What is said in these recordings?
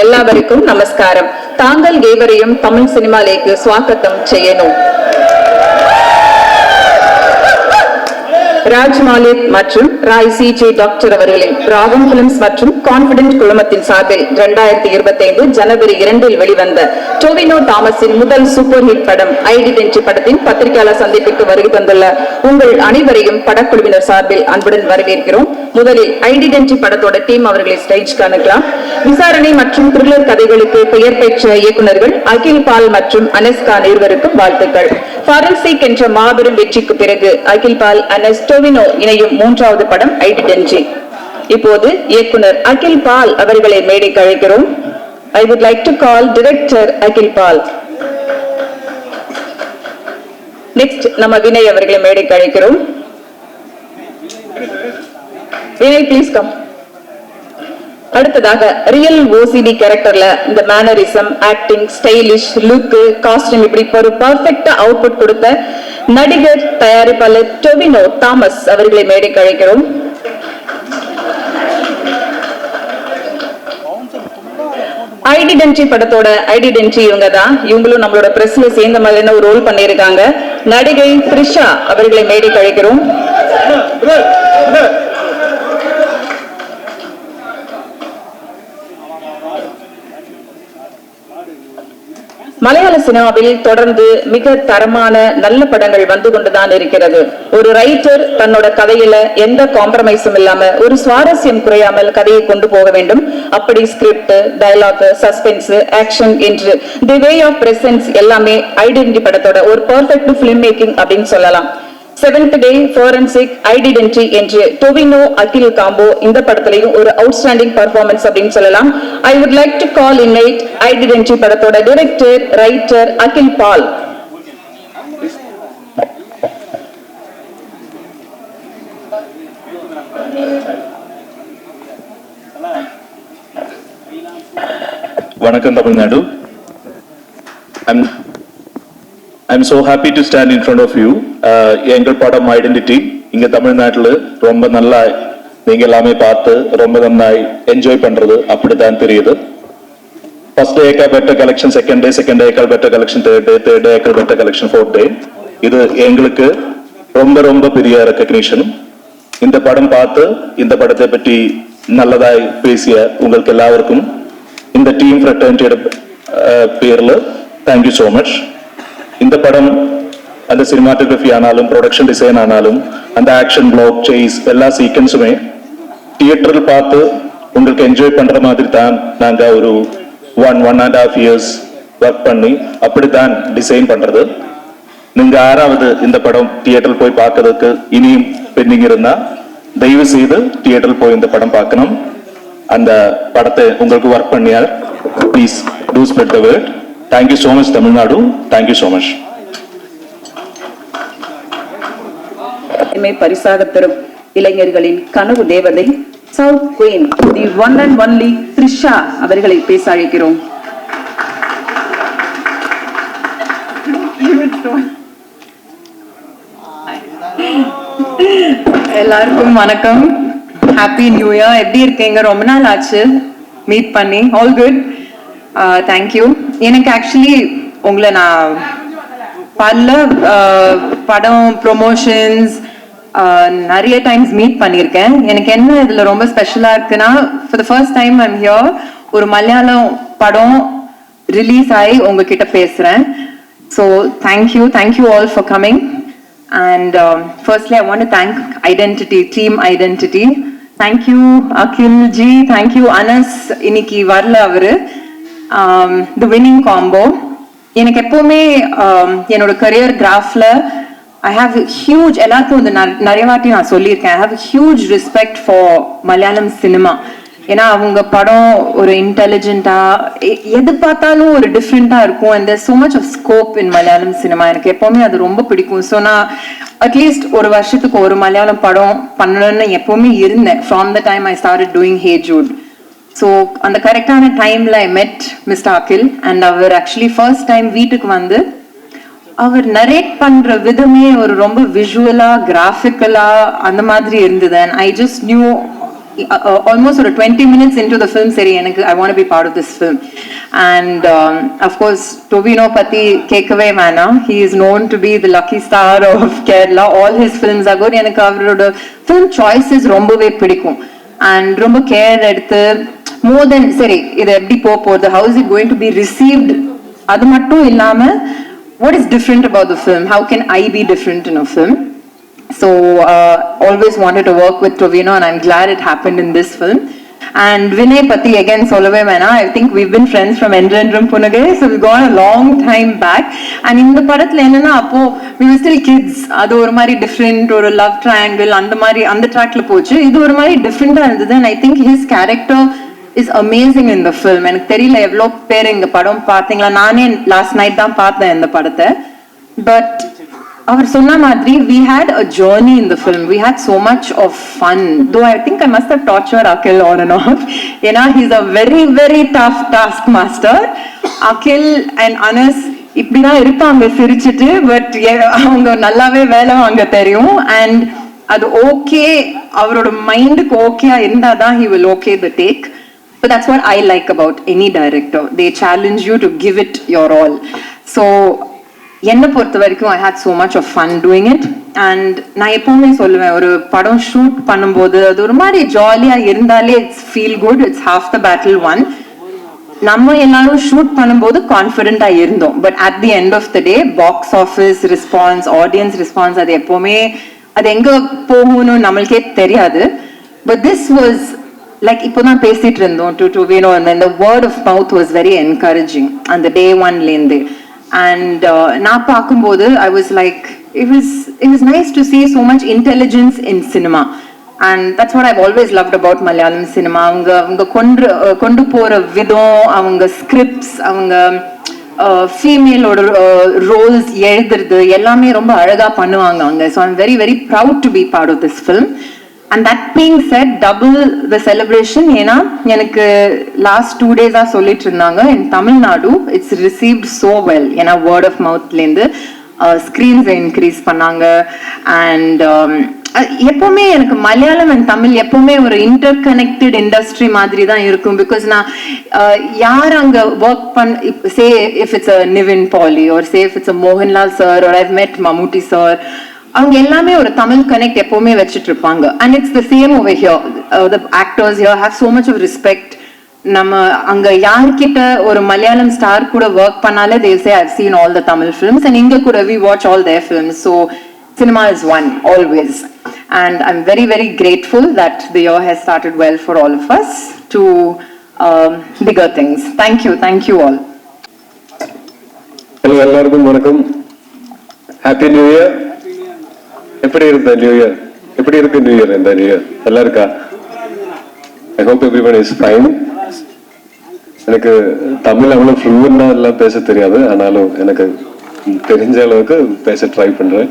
എല്ലാവർക്കും നമസ്കാരം. താങ്കൾ ഏവരെയും തമിഴ് സിനിമയിലേക്ക് സ്വാഗതം ചെയ്യുന്നു. ராஜ் மாலிக் மற்றும் ராய் சிஜே டாக்டர் அவர்களின் ராகம் பிலிம்ஸ் மற்றும் கான்பிடென்ட் குழுமத்தின் சார்பில் 2025 ஜனவரி 2 வெளிவந்த டோவினோ தாமஸின் முதல் சூப்பர் ஹிட் படம் ஐடென்டிட்டி படத்தின் பத்திரிகையாளர் சந்திப்பிற்கு வருகை தந்துள்ள உங்கள் அனைவரையும் படக்குழுவினர் சார்பில் அன்புடன் வரவேற்கிறோம். முதலில் ஐடென்டிட்டி படத்தோட டீம் அவர்களை ஸ்டேஜ் காணலாம். விசாரணை மற்றும் த்ரில்லர் கதைகளுக்கு பெயர் பெற்ற இயக்குநர்கள் அகில் பால் மற்றும் அனஸ்கான் இருவருக்கும் வாழ்த்துக்கள். ஃபாரன்சிக் என்ற மாபெரும் வெற்றிக்கு பிறகு அகில் பால் அனஸ் டோவினோ இணையும் 3வது படம் ஐடென்டிட்டி. இப்போது இயக்குனர் அகில் பால் அவர்களை மேடைக்கு அழைக்கிறோம். I would like to call director Akhil Paul. Next நம்ம வினய் அவர்களை மேடைக்கு அழைக்கிறோம். Vinay please come. அடுத்ததாக ரியல் ஓசிடி கேரக்டர்ல இந்த mannerism, acting, stylish look, costume இப்படி ஒரு பர்ஃபெக்ட்டா அவுட்புட் கொடுத்த நடிகர் தயாரிப்பாளர் டோவினோ தாமஸ் அவர்களை மேடைக்கு அழைக்கிறோம். ஐடென்டிட்டி படத்தோட ஐடென்டிட்டி இவங்க தான். இவங்களும் நம்மளோட பிரஸ்ல சேர்ந்த மாதிரியான ஒரு ரோல் பண்ணியிருக்காங்க. நடிகை த்ரிஷா அவர்களை மேடைக்கு அழைக்கிறோம். மலையாள சினிமாவில் தொடர்ந்து மிக தரமான நல்ல படங்கள் வந்து கொண்டுதான் இருக்கிறது. ஒரு ரைட்டர் தன்னோட கதையில எந்த காம்ப்ரமைஸும் இல்லாம ஒரு சுவாரஸ்யம் குறையாமல் கதையை கொண்டு போக வேண்டும். அப்படி ஸ்கிரிப்ட், டயலாக், சஸ்பென்ஸ், ஆக்ஷன் என்று தி வே ஆஃப் பிரசன்ஸ் எல்லாமே ஐடென்டிட்டி படத்தோட ஒரு பெர்ஃபெக்ட் ஃபிலிம் மேக்கிங் அப்படின்னு சொல்லலாம். செவன்த் டே, ஃபாரன்சிக், ஐடென்டிட்டி என்று டோவினோ அகில் காம்போ இந்த படத்திலையும் ஒரு அவுட்ஸ்டாண்டிங் பர்ஃபார்மன்ஸ் அப்படின்னு சொல்லலாம். I would like to call invite identity படத்தோட டைரக்டர், ரைட்டர் அகில் பால். வணக்கம் Tamil Nadu. I'm so happy to stand in front of you. எங்கள் படம் ஐடென்டிட்டி இங்க தமிழ்நாட்டுல ரொம்ப நல்லா நீங்க எல்லாமே பார்த்து ரொம்ப நல்லா என்ஜாய் பண்றது அப்படித்தான் தெரியுது. First day better collection, second day better collection, third day better collection, fourth day. இது எங்களுக்கு ரொம்ப ரொம்ப பெரிய ரெகக்னிஷன். இந்த படம் பார்த்து இந்த படத்தை பற்றி நல்லதாய் பேசிய உங்களுக்கு எல்லாருக்கும் இந்த டீம் ஃப்ரெட்டர்னிட்டியோட பேர்ல தேங்க்யூ ஸோ மச். இந்த படம் அந்த சினிமாட்டோகிராஃபி ஆனாலும், ப்ரொடக்ஷன் டிசைன் ஆனாலும், அந்த ஆக்ஷன் பிளாக், சேஸ் எல்லா சீக்வன்ஸுமே தியேட்டரில் பார்த்து உங்களுக்கு என்ஜாய் பண்ற மாதிரி தான் நாங்க ஒரு 1.5 years ஒர்க் பண்ணி அப்படித்தான் டிசைன் பண்றது. நீங்க யாராவது இந்த படம் தியேட்டரில் போய் பார்க்கறதுக்கு இனியும் பெண்டிங் இருந்தா தயவு செய்து தியேட்டரில் போய் இந்த படம் பார்க்கணும். அந்த படத்தை உங்களுக்கு ஒர்க் பண்ணியால் please to spread the word. Thank you so much Tamil Nadu. Thank you so much. பரிசாக பெறும் இளைஞர்களின் கனவு தேவதை south queen, the one and only Trisha அவர்களை பேச அழைக்கிறோம். எல்லாருக்கும் வணக்கம். Happy new year. எப்படி இருக்கீங்க? ரொம்ப நாள் ஆச்சு மீட் பண்ணி. All good. தேங்க்யூ. எனக்கு ஆக்சுவலி உங்களை நான் பல படம் ப்ரொமோஷன்ஸ் நிறைய டைம்ஸ் மீட் பண்ணியிருக்கேன். எனக்கு என்ன இதில் ரொம்ப ஸ்பெஷலாக இருக்குன்னா, for the first time I'm here ஒரு மலையாளம் படம் ரிலீஸ் ஆகி உங்ககிட்ட பேசுகிறேன். So thank you all for coming. And firstly I want to thank identity team. Identity thank you Akhil ji, thank you Anas. இன்னைக்கு வரல அவரு. The winning combo. எனக்கு எப்பவுமே என்னோட கரியர் கிராஃப்ல ஐ ஹாவ் ஹியூஜ், எல்லாருக்கும் வந்து நிறைய வாட்டி நான் சொல்லியிருக்கேன், I have huge respect for Malayalam cinema. ஏன்னா அவங்க படம் ஒரு இன்டெலிஜென்ட்டா, எது பார்த்தாலும் ஒரு டிஃப்ரெண்டா இருக்கும். And there so much of scope in Malayalam cinema. எனக்கு எப்பவுமே அது ரொம்ப பிடிக்கும். ஸோ நான் அட்லீஸ்ட் ஒரு வருஷத்துக்கு ஒரு மலையாளம் படம் பண்ணணும்னு எப்பவுமே இருந்தேன். From the time I started doing hey Jude. So அந்த கரெக்டான டைம்ல I met mister Akhil. And அவர் ஆக்சுவலி ஃபர்ஸ்ட் டைம் வீட்டுக்கு வந்து அவர் நரேட் பண்ற விதமே ஒரு ரொம்ப விஷுவலா, கிராஃபிக்கலா அந்த மாதிரி இருந்தது. And I just new almost sort of 20 minutes into the film, seri, I want to be part of this film. And of course, Tovino Patti Kekave Mana, he is known to be the lucky star of Kerala. All his films are good. The film choices rombave pidikum. And romba care eduthu more than seri, idu eppadi pogodhu, how is it going to be received? Adu mattum illama, what is different about the film? How can I be different in a film? So always wanted to work with Tovino, and I'm glad it happened in this film. And Vinay Patti, again, Solove Mena, I think we've been friends from Endrendram Punage, so we've gone a long time back. And in the Parathla enna appo we were still kids. Adu oru mari different, or a love triangle, and the track la pochu. Idu oru mari different ah irundhu. And I think his character is amazing in the film. எனக்கு தெரியல எவ்வளோ பேர் இந்த படம் பார்த்தீங்களா? நானே last night தான் பார்த்தேன் இந்த படத்தை. பட் அவர் சொன்ன மாதிரி we had a journey in the film. We had so much of fun. Though I think I must have tortured Akhil on and off. ஏன்னா he's a very very tough taskmaster. Akhil and Anas இப்படிதான் இருப்பாங்க சிரிச்சிட்டு, but அவங்க நல்லாவே வேலை வாங்க தெரியும். And அது ஓகே, அவரோட மைண்டுக்கு ஓகேயா இருந்தாதான் he will okay the take. But that's what I like about any director. They challenge you to give it your all. So என்னை பொறுத்த வரைக்கும் I had so much of fun doing it. And நான் எப்பவுமே சொல்லுவேன், ஒரு படம் shoot பண்ணும்போது அது ஒரு மாதிரி ஜாலியா இருந்தாலே it's feel good, it's half the battle won. நம்ம எல்லாரும் ஷூட் பண்ணும்போது கான்ஃபிடென்ட்டா இருந்தோம், but at the end of the day box office response, audience response, அது எப்பவுமே அது எங்க போகணும்னு நம்மளுக்கே தெரியாது. பட் திஸ் வாஸ் like இப்போதான் பேசிட்டு இருந்தோம் to Tovino, and then the word of mouth was very encouraging on the day one லேந்து. And நான் பார்க்கும்போது I was like, it was nice to see so much intelligence in cinema. And that's what I've always loved about Malayalam cinema. அவங்க கொண்டு போற விதம், அவங்க scripts, அவங்க ஃபீமேலோட Rolle's எழுதுறது எல்லாமே ரொம்ப அழகா பண்ணுவாங்க அவங்க. So I'm very very proud to be part of this film. And that being said, double the celebration. ஏன்னா எனக்கு last 2 days சொல்லிட்டு இருந்தாங்க, in Tamil Nadu it's received so well. ஏன்னா word of mouth லேந்து screens increase பண்ணாங்க. And எப்பவுமே எனக்கு Malayalam and Tamil எப்பவுமே ஒரு இன்டர் கனெக்டட் இண்டஸ்ட்ரி மாதிரி தான் இருக்கும். பிகாஸ் நான் யார் அங்க work say if it's a Nivin Pauly, or say if it's a Mohanlal sir, or I've met Mammootty sir, அவங்க எல்லாமே ஒரு தமிழ் கனெக்ட் எப்பவுமே வச்சுட்டு இருப்பாங்க. And it's the same over here. The actors here have so much of respect. நம்ம அங்க யார்கிட்ட ஒரு மலையாளம் ஸ்டார் கூட ஒர்க் பண்ணாலே they say I've seen all the Tamil films, and இங்க கூட we watch all their films. So cinema is one always, and I'm very very grateful that the year has started well for all of us to bigger things. Thank you all. Hello எல்லாருக்கும் வணக்கம். Happy New Year. எப்படி இருந்த new year? எப்படி இருக்கு new year? இந்த new year நல்லா இருக்கா? I hope everyone is fine. எனக்கு தமிழ் அவ்வளோ ஃப்ளூவெண்டா எல்லாம் பேச தெரியாது, ஆனாலும் எனக்கு தெரிஞ்ச அளவுக்கு பேச ட்ரை பண்றேன்.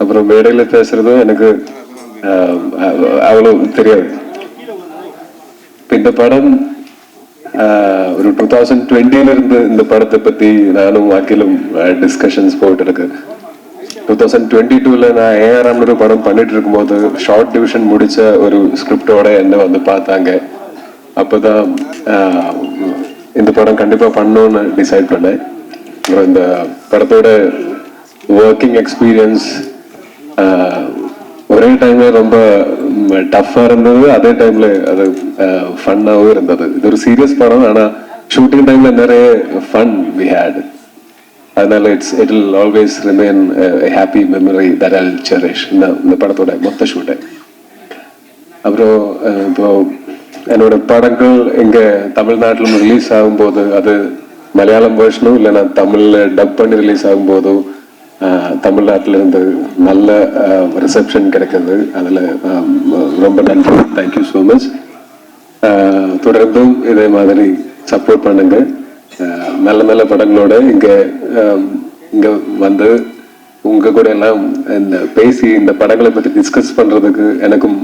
அப்புறம் மேடையில பேசுறதும் எனக்கு அவ்வளோ தெரியாது. இந்த படம் ஒரு 2020 இருந்து இந்த படத்தை பத்தி நானும் அகிலும் டிஸ்கஷன்ஸ் போயிட்டு இருக்கு. 2022 நான் ஏஆர்எம்னு ஒரு படம் பண்ணிட்டு இருக்கும்போது ஷார்ட் டிவிஷன் முடிச்ச ஒரு ஸ்கிரிப்டோட என்ன வந்து பார்த்தாங்க. அப்போதான் இந்த படம் கண்டிப்பா பண்ணணும்னு டிசைட் பண்ணேன். அப்புறம் இந்த படத்தோட ஒர்க்கிங் எக்ஸ்பீரியன்ஸ் ஒரே டைம்ல ரொம்ப டஃப்பா இருந்தது, அதே டைம்ல அது ஃபன்னாவும் இருந்தது. இது ஒரு சீரியஸ் படம், ஆனா ஷூட்டிங் டைம்ல நிறைய ஃபன் வி ஹேட். அதனால it will always remain a happy memory that I'll cherish இந்த படத்தோட மொத்த ஷூட்டை. அப்புறம் இப்போ என்னோட படங்கள் இங்க தமிழ்நாட்டில் ரிலீஸ் ஆகும்போது அது மலையாளம் வேர்ஷனும் இல்லைன்னா தமிழ்ல டப் பண்ணி ரிலீஸ் ஆகும்போதும் தமிழ்நாட்டில் இருந்து நல்ல ரிசப்ஷன் கிடைக்கிறது. அதில் ரொம்ப நன்றி. Thank you so much. தொடர்ந்தும் இதே மாதிரி சப்போர்ட் பண்ணுங்க. நல்ல நல்ல படங்களோட இங்க வந்து உங்க கூட எல்லாம் பேசி இந்த படங்களை பத்தி டிஸ்கஸ் பண்றதுக்கு எனக்கும்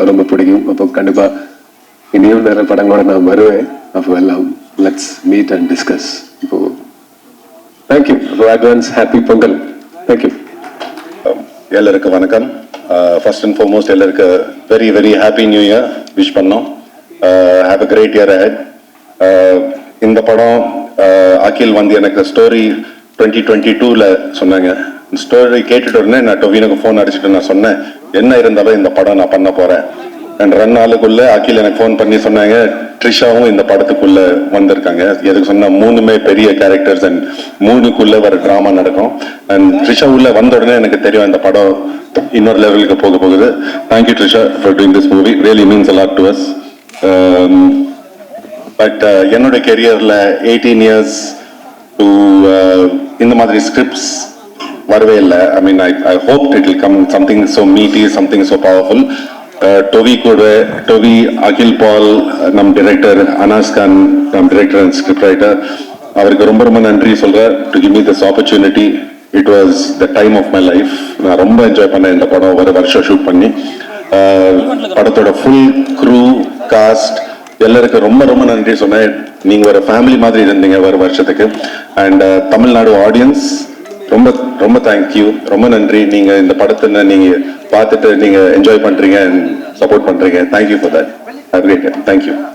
ரொம்ப பிடிக்கும். அப்போ கண்டிப்பா இனியும் நிறைய படங்களோட நான் வருவேன். அப்போ எல்லாம் லெட்ஸ் மீட் அண்ட் டிஸ்கஸ். இப்போ thank you. Advance happy Pongal. Thank you. எல்லாருக்கும் வணக்கம். ஃபர்ஸ்ட் அண்ட் ஃபார்மோஸ்ட் எல்லாருக்கும் very very happy new year. Wish பண்ணோம். Have a great year ahead. இந்த படம் அகில் வந்து எனக்கு ஸ்டோரி 2022ல சொன்னாங்க. ஸ்டோரி கேட்டுட்டு உடனே நான் டொவினோக்கு ஃபோன் அடிச்சுட்டு நான் சொன்னேன், என்ன இருந்தாலும் இந்த படம் நான் பண்ண போறேன். அண்ட் 2 நாளுக்குள்ள அகில் எனக்கு ஃபோன் பண்ணி சொன்னாங்க, த்ரிஷாவும் இந்த படத்துக்குள்ள வந்திருக்காங்க. எதுக்கு சொன்னா 3மே பெரிய கேரக்டர்ஸ் அண்ட் 3க்குள்ள வர டிராமா நடக்கும். அண்ட் த்ரிஷா உள்ள வந்த உடனே எனக்கு தெரியும் இந்த படம் இன்னொரு லெவலுக்கு போக போகுது. Thank you Trisha for doing this movie, really means a lot to us. But என்னோட கெரியர்ல 18 இயர்ஸ் டு இந்த மாதிரி ஸ்கிரிப்ட்ஸ் வரவே இல்லை. I mean I hope it will come something so meaty, something so powerful. Tovi, Akhil Paul, நம் டைரக்டர் அனாஸ் கான், நம் டைரக்டர் அண்ட் ஸ்கிரிப்ட் ரைட்டர், அவருக்கு ரொம்ப ரொம்ப நன்றி சொல்றேன் to give me this opportunity. It was the time of my life. நான் ரொம்ப என்ஜாய் பண்ணேன் இந்த படம் ஒரு வருஷம் ஷூட் பண்ணி. படத்தோட ஃபுல் க்ரூ, காஸ்ட் எல்லாருக்கும் ரொம்ப ரொம்ப நன்றி சொன்னேன். நீங்க ஒரு ஃபேமிலி மாதிரி இருந்தீங்க ஒரு வருஷத்துக்கு. அண்ட் தமிழ்நாடு ஆடியன்ஸ் ரொம்ப ரொம்ப தேங்க்யூ, ரொம்ப நன்றி. நீங்க இந்த படத்தை நீங்க பார்த்துட்டு நீங்க என்ஜாய் பண்றீங்க அண்ட் சப்போர்ட் பண்றீங்க. Thank you for that. Have a great day. Thank you.